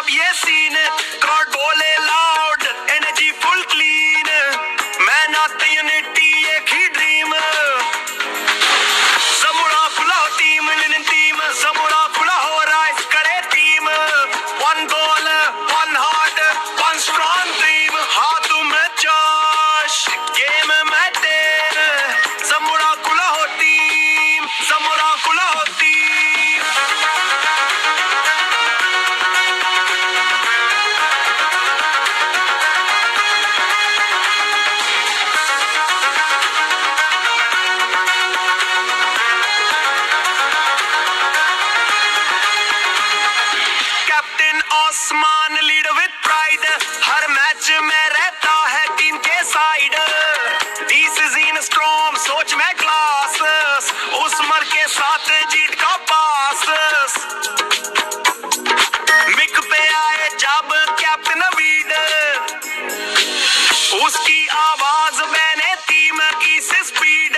अब ये scene crowd बोले loud energy full clean man of unity एक ही ड्रीम जमुरा खुला टीम लिन टीम जमुरा खुला हो राइज करे team one ball one heart one strong dream हाथ में जोश गेम में तेर जमुरा खुला हो टीम जमुरा खुला हो team captain Osman lead with pride हर मैच में रहता है टीम के साइड डिसीजन स्ट्रॉन्ग सोच में क्लास उस्मर के साथ जीत का पास मिक पे आए जब कैप्टन वीड उसकी आवाज मैंने टीम की स्पीड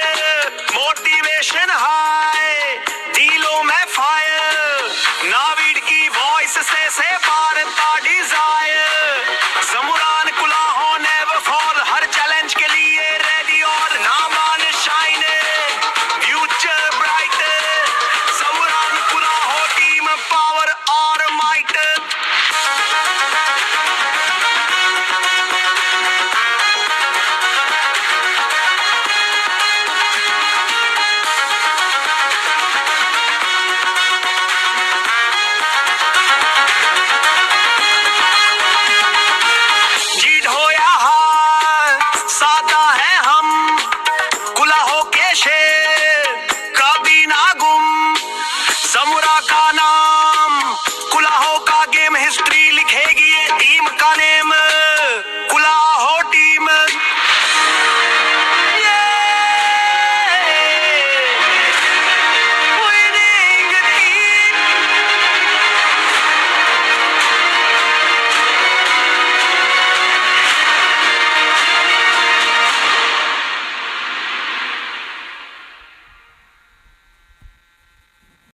मोटिवेशन हाई दिलों में फायर नाविड की वॉइस से भारत डिजायर जमुरान कुला हो नेवर फॉल हर चैलेंज के लिए रेडी और नामान शाइन फ्यूचर ब्राइट जमुरान कुला हो टीम पावर और माइट जीत हो या हार सादा है हम कुला हो के शेर कभी ना गुम जमुरा का नाम कुला हो का गेम हिस्ट्री लिखेगी ये टीम का ने